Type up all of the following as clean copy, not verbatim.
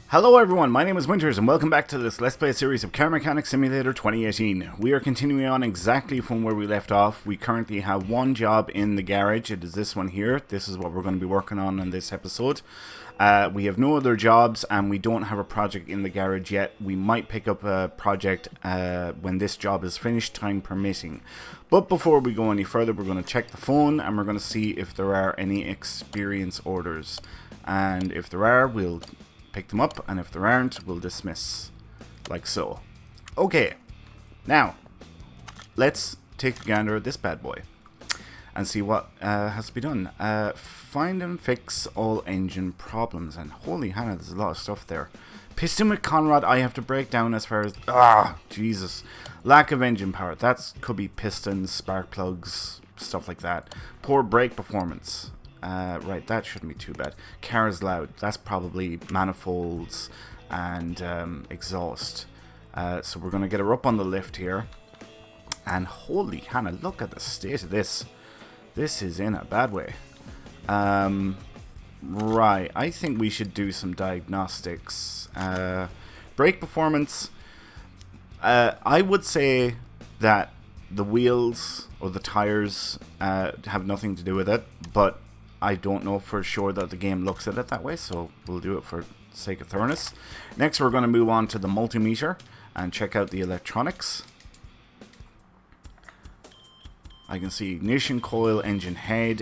Hello everyone, my name is Winters and welcome back to this Let's Play series of Car Mechanic Simulator 2018. We are continuing on exactly from where we left off. We currently have one job in the garage. It is this one here. This is what we're going to be working on in this episode. We have no other jobs and we don't have a project in the garage yet. We might pick up a project when this job is finished, time permitting. But before we go any further, we're going to check the phone and we're going to see if there are any experience orders. And if there are, we'll pick them up, and if there aren't, we'll dismiss, like so. Okay, now let's take a gander at this bad boy and see what has to be done. Find and fix all engine problems, and holy Hannah, there's a lot of stuff there. Piston with Conrod, I have to break down as far as Jesus, lack of engine power. That could be pistons, spark plugs, stuff like that. Poor brake performance. Right, that shouldn't be too bad. Car is loud. That's probably manifolds and exhaust. So we're going to get her up on the lift here. And holy Hannah, look at the state of this. This is in a bad way. Right, I think we should do some diagnostics. Brake performance. I would say that the wheels or the tires have nothing to do with it, but I don't know for sure that the game looks at it that way, so we'll do it for sake of thoroughness. Next, we're going to move on to the multimeter and check out the electronics. I can see ignition coil, engine head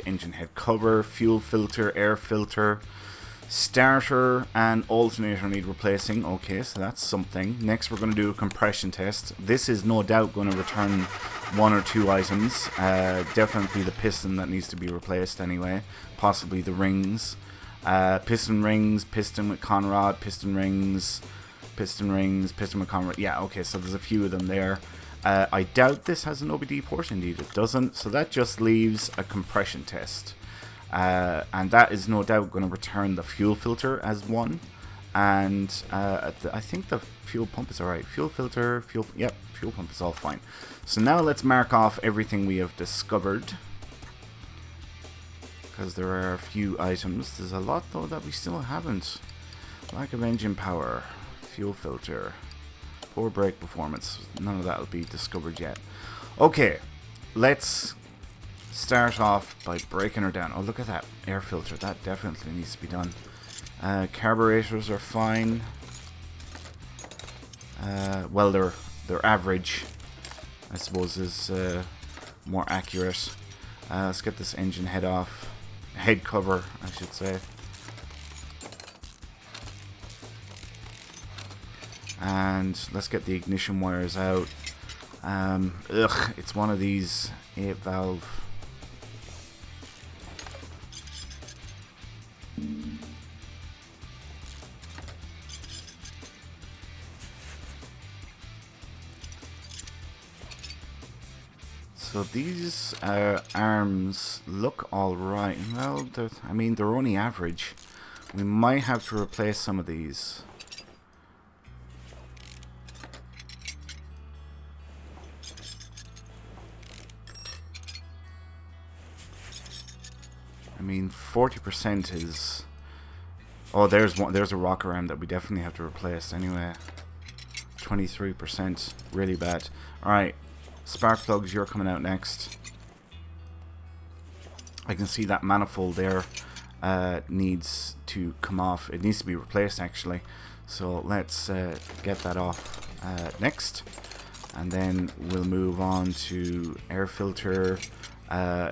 cover, fuel filter, air filter, starter, and alternator need replacing. Okay, so that's something. Next, we're going to do a compression test. This is no doubt going to return one or two items. Definitely the piston that needs to be replaced anyway. Possibly the rings. Piston rings, piston with Conrod, piston rings, piston with Conrod. Yeah, okay, so there's a few of them there. I doubt this has an OBD port. Indeed it doesn't. So that just leaves a compression test. And that is no doubt going to return the fuel filter as one. And I think the fuel pump is alright. Fuel filter, fuel pump is all fine. So now let's mark off everything we have discovered, because there are a few items. There's a lot though that we still haven't. Lack of engine power, fuel filter, poor brake performance. None of that will be discovered yet. Okay, let's start off by breaking her down. Oh, look at that air filter. That definitely needs to be done. Carburetors are fine. Well, they're average, I suppose, is more accurate. Let's get this engine head off. Head cover, I should say. And let's get the ignition wires out. It's one of these 8-valve. So these arms look alright. Well, they're only average. We might have to replace some of these. I mean, 40% is... Oh, there's a rocker arm that we definitely have to replace anyway. 23%, really bad. Alright. Spark plugs, you're coming out next. I can see that manifold there needs to come off. It needs to be replaced actually. So let's get that off next. And then we'll move on to air filter,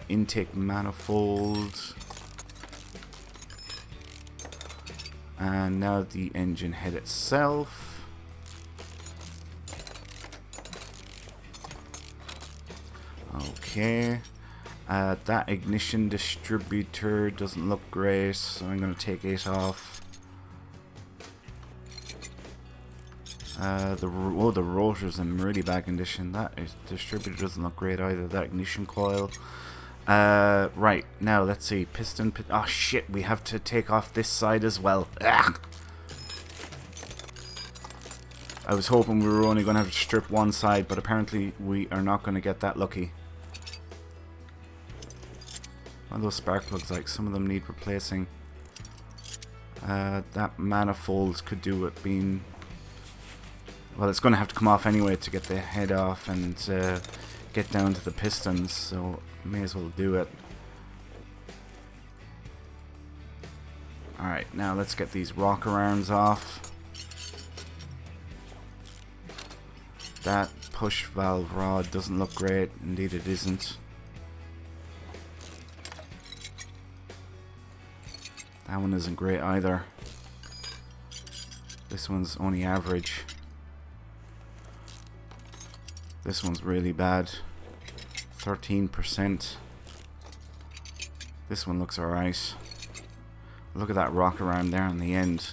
intake manifold. And now the engine head itself. Okay, that ignition distributor doesn't look great, so I'm going to take it off. The rotor's in really bad condition. That distributor doesn't look great either. That ignition coil. Right, now let's see. Oh shit, we have to take off this side as well. Ugh. I was hoping we were only going to have to strip one side, but apparently we are not going to get that lucky. One of those spark plugs, like, some of them need replacing. That manifold could do it being... Well, it's going to have to come off anyway to get the head off and get down to the pistons, so may as well do it. Alright, now let's get these rocker arms off. That push valve rod doesn't look great. Indeed it isn't. That one isn't great either. This one's only average. This one's really bad. 13%. This one looks alright. Look at that rocker arm there on the end.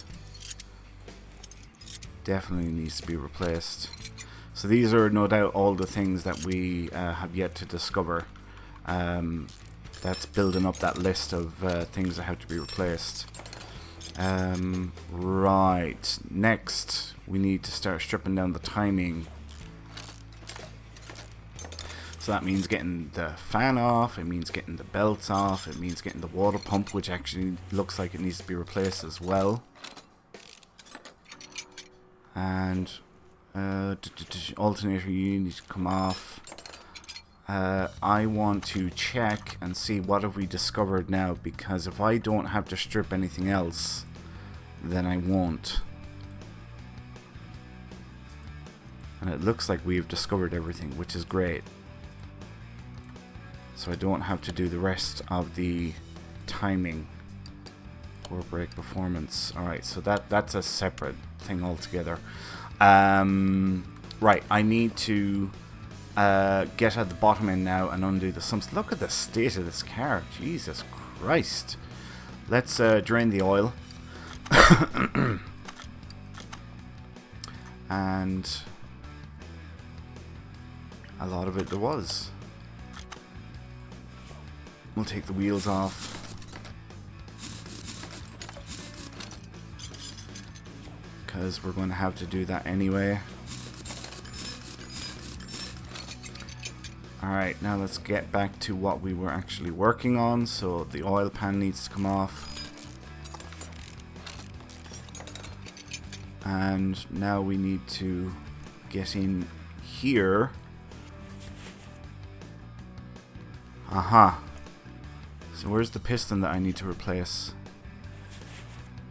Definitely needs to be replaced. So these are no doubt all the things that we have yet to discover. That's building up that list of things that have to be replaced. Right. Next, we need to start stripping down the timing. So that means getting the fan off, it means getting the belts off, it means getting the water pump, which actually looks like it needs to be replaced as well. And alternator, you need to come off. I want to check and see what have we discovered now, because if I don't have to strip anything else, then I won't. And it looks like we've discovered everything, which is great. So I don't have to do the rest of the timing or brake performance. Alright, so that's a separate thing altogether. Right, I need to get at the bottom end now and undo the sumps. Look at the state of this car. Jesus Christ. Let's drain the oil. And a lot of it there was. We'll take the wheels off. Because we're going to have to do that anyway. Alright, now let's get back to what we were actually working on. So the oil pan needs to come off. And now we need to get in here. Aha. So where's the piston that I need to replace?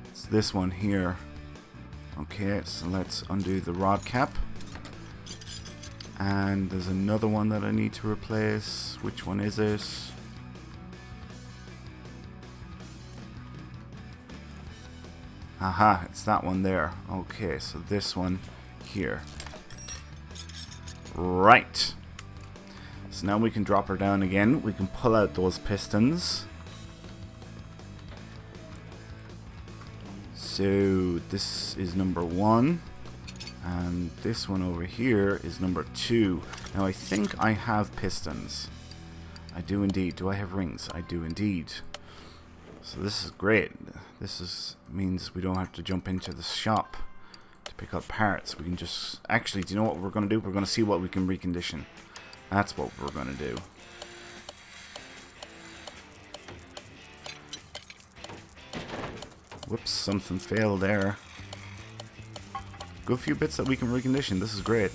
It's this one here. Okay, so let's undo the rod cap. And there's another one that I need to replace. Which one is it? Aha, it's that one there. Okay, so this one here. Right. So now we can drop her down again. We can pull out those pistons. So this is number 1. And this one over here is number 2. Now I think I have pistons. I do indeed. Do I have rings? I do indeed. So this is great. This means we don't have to jump into the shop to pick up parts. We can just... Actually, do you know what we're going to do? We're going to see what we can recondition. That's what we're going to do. Whoops, something failed there. Good few bits that we can recondition. This is great.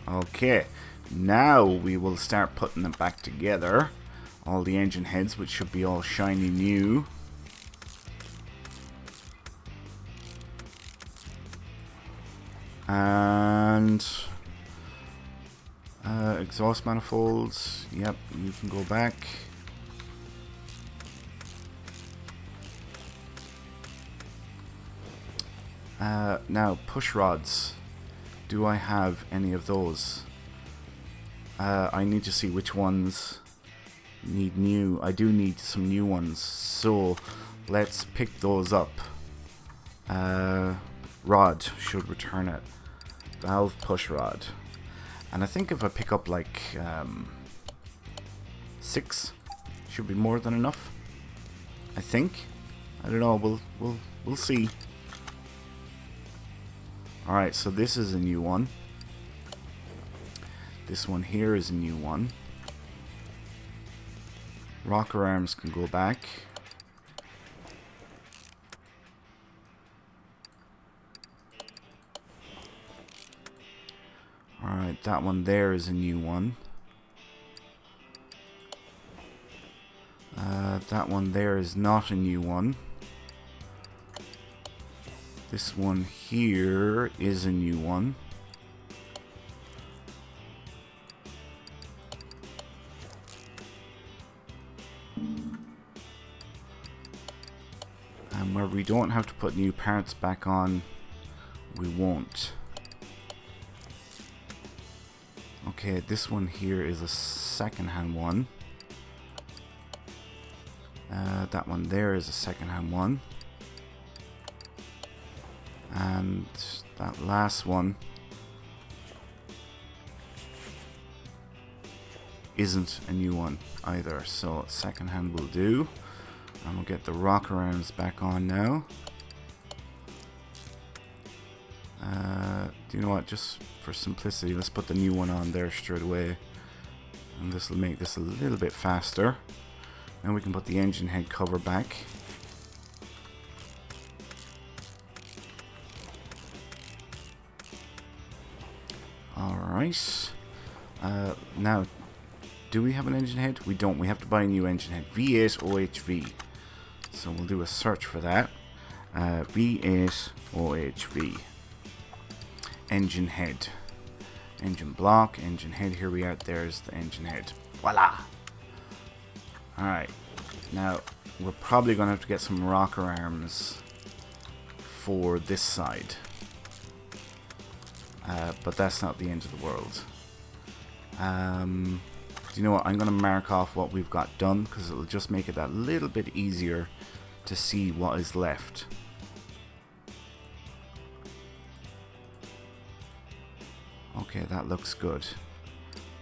Okay, now we will start putting them back together. All the engine heads, which should be all shiny new. And exhaust manifolds. Yep, you can go back. Now push rods. Do I have any of those? I need to see which ones need new. I do need some new ones, so let's pick those up. Rod should return it. Valve push rod. And I think if I pick up like 6, should be more than enough. I think. I don't know. We'll see. All right. So this is a new one. This one here is a new one. Rocker arms can go back. Alright, that one there is a new one. That one there is not a new one. This one here is a new one. And where we don't have to put new parts back on, we won't. Okay, this one here is a second-hand one. That one there is a second-hand one. And that last one isn't a new one either. So second-hand will do. And we'll get the rocker arms back on now. Do you know what? Just for simplicity, let's put the new one on there straight away. And this will make this a little bit faster. Now we can put the engine head cover back. Alright. Now, do we have an engine head? We don't. We have to buy a new engine head. V8 OHV. So we'll do a search for that. V8 OHV. Engine head. Engine block, engine head. Here we are. There's the engine head. Voila! Alright. Now, we're probably going to have to get some rocker arms for this side. But that's not the end of the world. Do you know what? I'm going to mark off what we've got done, because it'll just make it that little bit easier to see what is left. Okay, that looks good.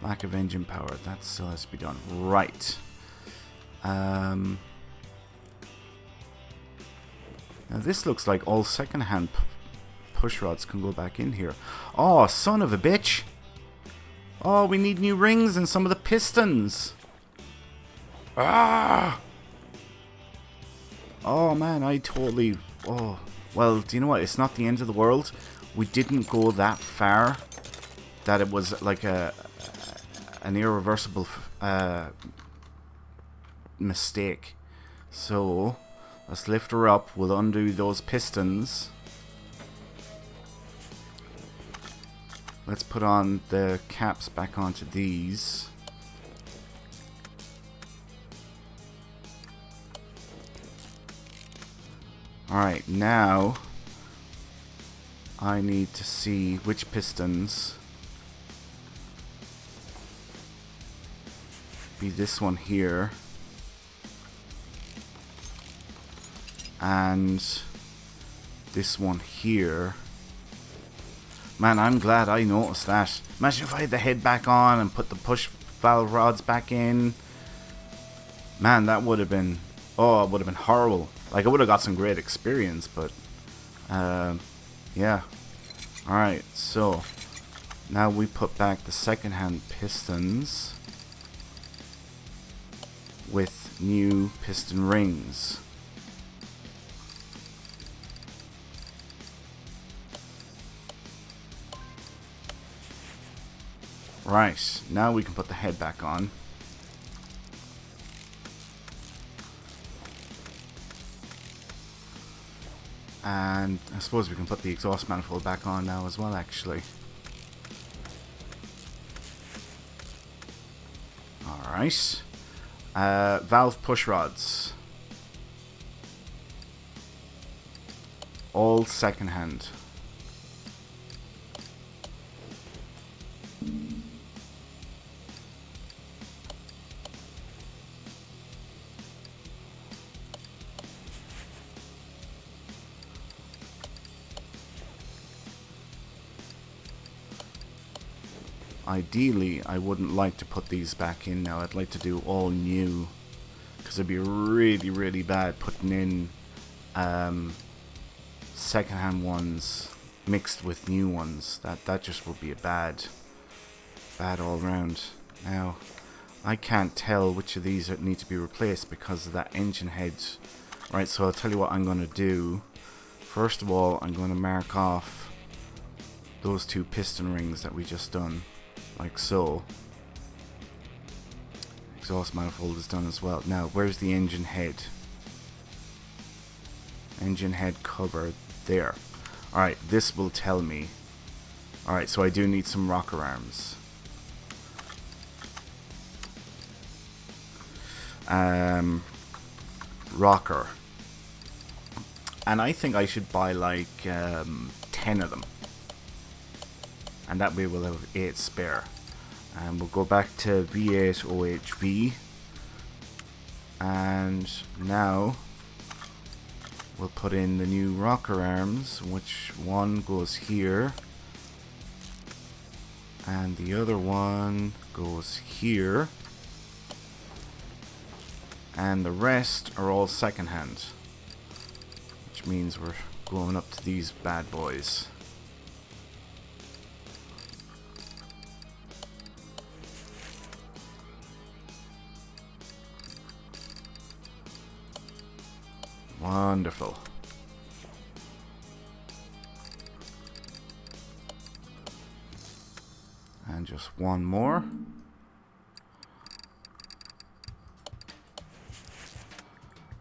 Lack of engine power. That still has to be done. Right. Now this looks like all second-hand push rods can go back in here. Oh, son of a bitch! Oh, we need new rings and some of the pistons. Ah! Oh man, I totally... Oh, well, do you know what? It's not the end of the world. We didn't go that far that it was like an irreversible mistake. So let's lift her up. We'll undo those pistons. Let's put on the caps back onto these. Alright, now I need to see which pistons be this one here and this one here. Man, I'm glad I noticed that. Imagine if I had the head back on and put the push valve rods back in. Man, that would have been... Oh, it would have been horrible. Like, I would have got some great experience, but... yeah. Alright, so... Now we put back the second-hand pistons with new piston rings. Right, now we can put the head back on. And I suppose we can put the exhaust manifold back on now as well, actually. Alright. Valve push rods. All second hand. Ideally, I wouldn't like to put these back in now. I'd like to do all new, because it'd be really, really bad putting in second-hand ones mixed with new ones. That just would be a bad all round. Now, I can't tell which of these need to be replaced because of that engine head. Right, so I'll tell you what I'm going to do. First of all, I'm going to mark off those 2 piston rings that we just done, like so. Exhaust manifold is done as well. Now, where's the engine head? Engine head cover there. Alright, this will tell me. Alright, so I do need some rocker arms. Rocker. And I think I should buy like 10 of them. And that way we'll have 8 spare. And we'll go back to V8 OHV. And now we'll put in the new rocker arms, which one goes here. And the other one goes here. And the rest are all secondhand. Which means we're going up to these bad boys. Wonderful. And just one more.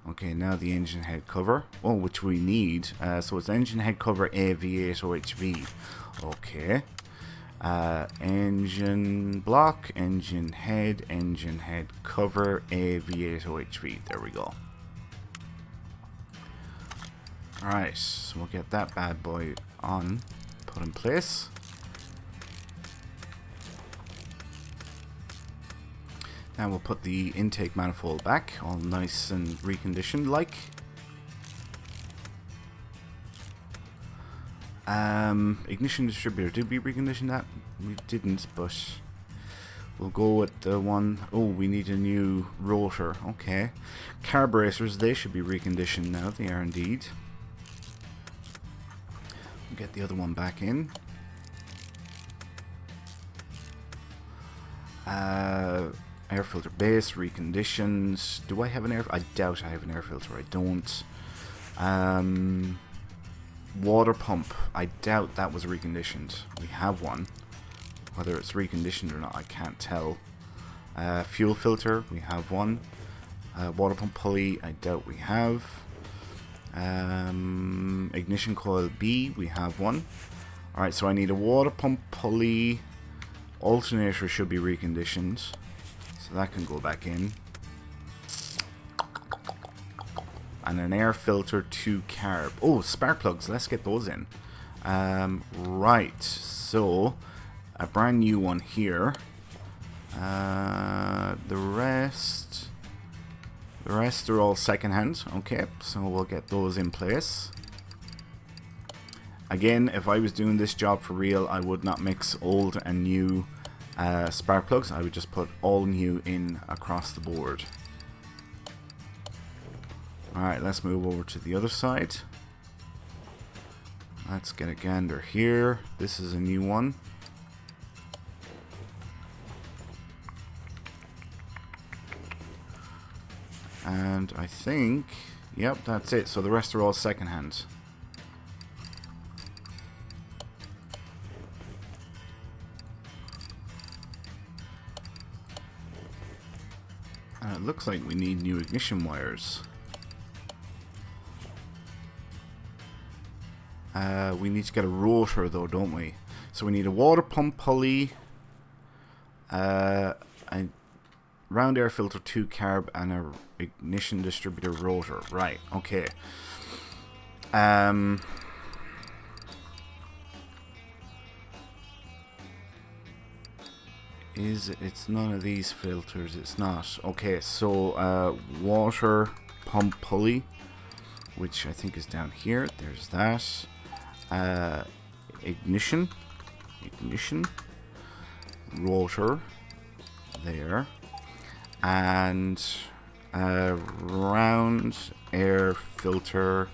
Okay, now the engine head cover. Oh, which we need. So it's engine head cover AV8 OHV. Okay. Engine block, engine head cover AV8 OHV. There we go. Alright, so we'll get that bad boy on, put in place. Now we'll put the intake manifold back, all nice and reconditioned like. Ignition distributor, did we recondition that? We didn't, but we'll go with the one. Oh, we need a new rotor. Okay. Carburetors, they should be reconditioned now. They are indeed. We'll get the other one back in. Air filter base, reconditioned. Do I have an air? I doubt I have an air filter. I don't. Water pump. I doubt that was reconditioned. We have one. Whether it's reconditioned or not, I can't tell. Fuel filter. We have one. Water pump pulley. I doubt we have. Ignition coil B. We have one. Alright, so I need a water pump pulley. Alternator should be reconditioned. So that can go back in. And an air filter 2 carb. Oh, spark plugs. Let's get those in. Right. So, a brand new one here. The rest are all secondhand. Okay, so we'll get those in place. Again, if I was doing this job for real, I would not mix old and new spark plugs. I would just put all new in across the board. Alright, let's move over to the other side. Let's get a gander here. This is a new one. And I think, yep, that's it. So the rest are all secondhand. And it looks like we need new ignition wires. We need to get a rotor though, don't we? So we need a water pump pulley, a round air filter 2 carb, and a ignition distributor rotor. Right, okay. It's none of these filters, it's not. Okay, so water pump pulley, which I think is down here. There's that. Ignition rotor there, and round air filter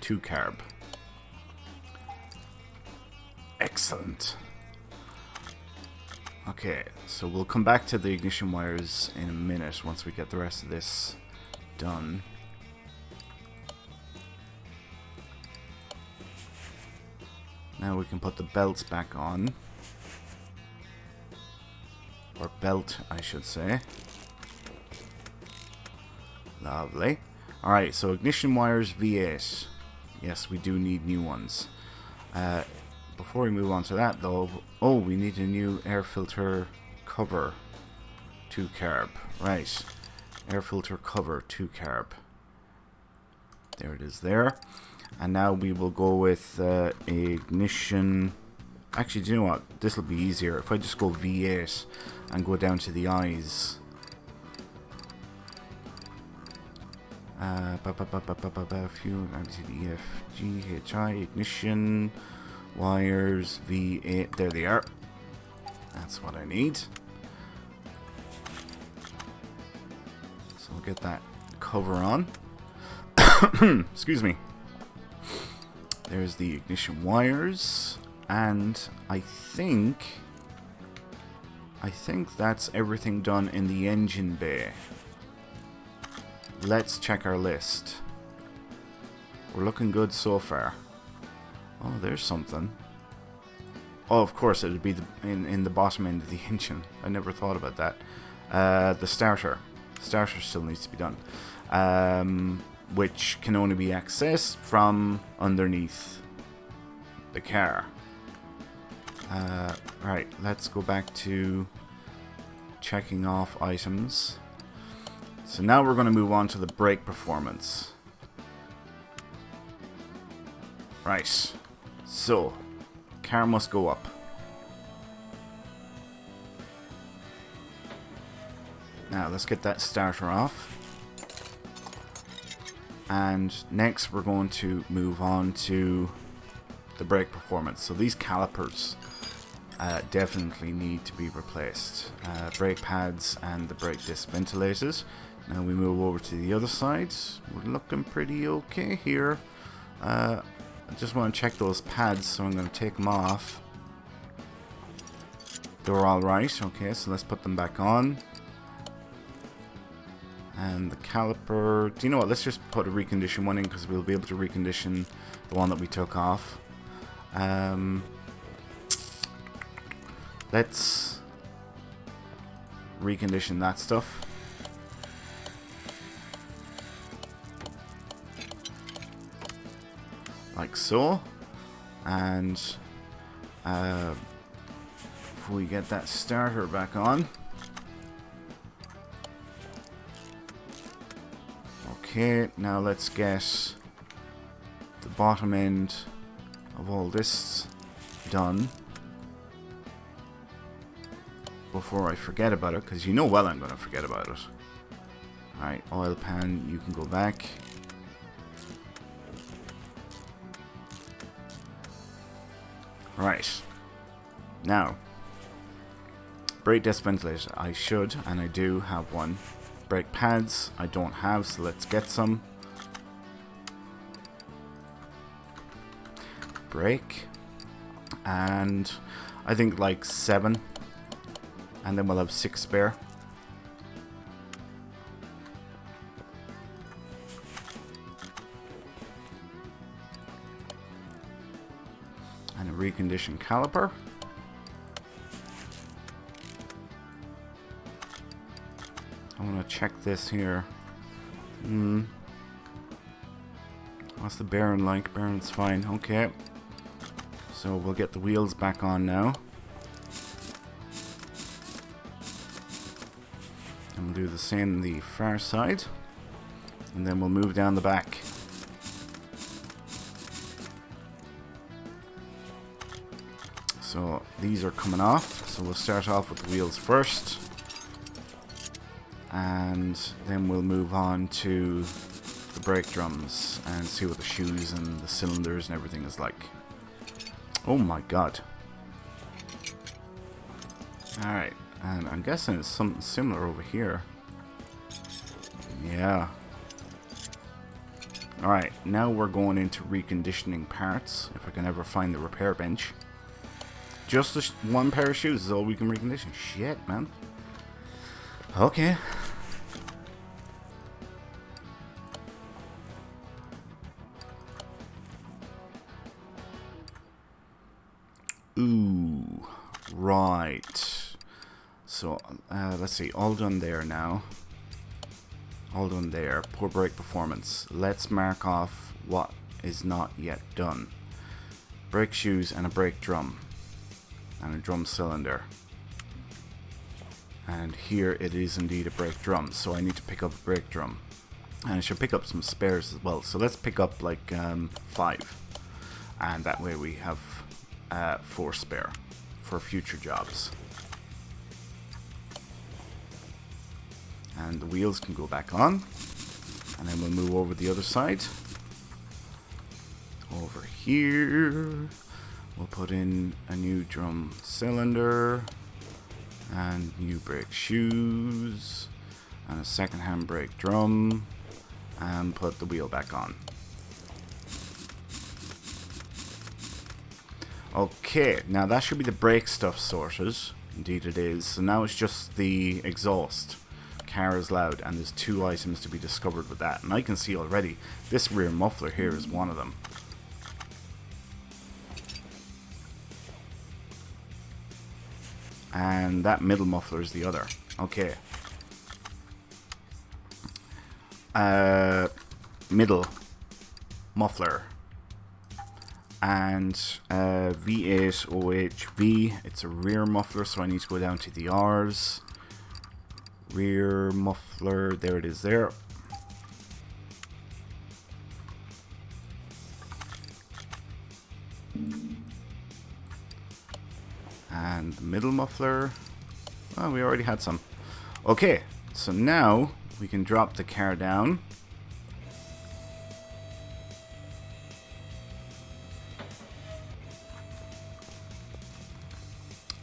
2 carb. Excellent. Okay, so we'll come back to the ignition wires in a minute once we get the rest of this done. Now we can put the belts back on. Or belt, I should say. Lovely. Alright, so ignition wires V8. Yes, we do need new ones. Before we move on to that though, oh, we need a new air filter cover 2 carb. Right, air filter cover 2 carb. There it is there. And now we will go with ignition. Actually, do you know what? This will be easier if I just go V8 and go down to the eyes. Fuel, LTD, FG, HI, ignition, wires, V8. There they are. That's what I need. So I'll get that cover on. Excuse me. There's the ignition wires. And I think that's everything done in the engine bay. Let's check our list. We're looking good so far. Oh, there's something. Oh, of course, it would be in the bottom end of the engine. I never thought about that. The starter. Starter still needs to be done. Which can only be accessed from underneath the car. Right, let's go back to checking off items. So now we're going to move on to the brake performance. Right, so car must go up. Now let's get that starter off. And next we're going to move on to the brake performance. So these calipers definitely need to be replaced. Brake pads and the brake disc ventilators. Now we move over to the other side. We're looking pretty okay here. I just want to check those pads, so I'm going to take them off. They're alright. Okay, so let's put them back on. And the caliper, do you know what, let's just put a recondition one in, because we'll be able to recondition the one that we took off. Let's recondition that stuff. Like so. And if we get that starter back on. Okay, now let's get the bottom end of all this done before I forget about it, because you know well I'm going to forget about it. Alright, oil pan, you can go back. Right, now brake disc ventilator. I should, and I do have one. Brake pads I don't have, so let's get some. Brake, and I think like 7, and then we'll have 6 spare. And a reconditioned caliper. I want to check this here. What's the bearing like? Bearing's fine. Okay. So we'll get the wheels back on now. And we'll do the same on the far side. And then we'll move down the back. So these are coming off. So we'll start off with the wheels first. And then we'll move on to the brake drums and see what the shoes and the cylinders and everything is like. Oh my god. Alright, and I'm guessing it's something similar over here. Yeah. Alright, now we're going into reconditioning parts, if I can ever find the repair bench. Just one pair of shoes is all we can recondition. Shit, man. Okay. Ooh. Right. So, let's see. All done there now. All done there. Poor brake performance. Let's mark off what is not yet done. Brake shoes and a brake drum. And a drum cylinder. And here it is indeed a brake drum. So I need to pick up a brake drum. And I should pick up some spares as well. So let's pick up like 5. And that way we have 4 spare for future jobs. And the wheels can go back on. And then we'll move over the other side. Over here. We'll put in a new drum cylinder. And new brake shoes. And a second-hand brake drum. And put the wheel back on. Okay, now that should be the brake stuff sorted. Indeed it is. So now it's just the exhaust. Car is loud, and there's 2 items to be discovered with that. And I can see already, this rear muffler here is one of them. And that middle muffler is the other. Okay. Middle muffler. And V8OHV. It's a rear muffler, so I need to go down to the R's. Rear muffler, there it is there. And the middle muffler. Oh, we already had some. Okay, so now we can drop the car down.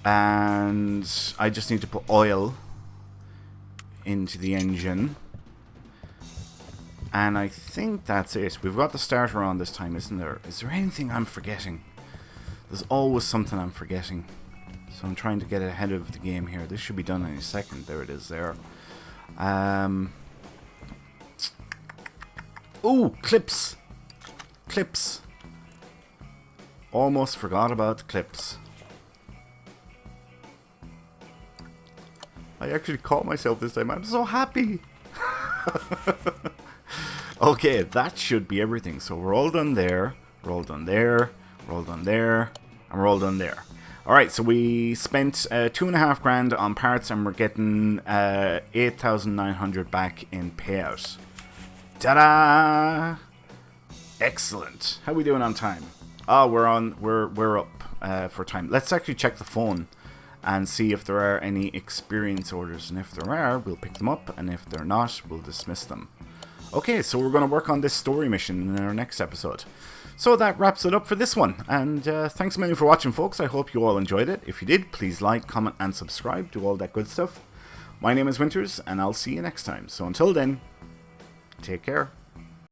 And I just need to put oil into the engine. And I think that's it. We've got the starter on this time, isn't there? Is there anything I'm forgetting? There's always something I'm forgetting. So I'm trying to get ahead of the game here. This should be done in a second. There it is there. Ooh, clips. Clips. Almost forgot about the clips. I actually caught myself this time. I'm so happy. Okay, that should be everything. So we're all done there. We're all done there. We're all done there. And we're all done there. Alright, so we spent $2.5 grand on parts, and we're getting 8,900 back in payout. Ta-da! Excellent. How are we doing on time? Oh, we're up for time. Let's actually check the phone and see if there are any experience orders. And if there are, we'll pick them up. And if they're not, we'll dismiss them. Okay, so we're going to work on this story mission in our next episode. So that wraps it up for this one. And thanks a million for watching, folks. I hope you all enjoyed it. If you did, please like, comment, and subscribe. Do all that good stuff. My name is Winters, and I'll see you next time. So until then, take care.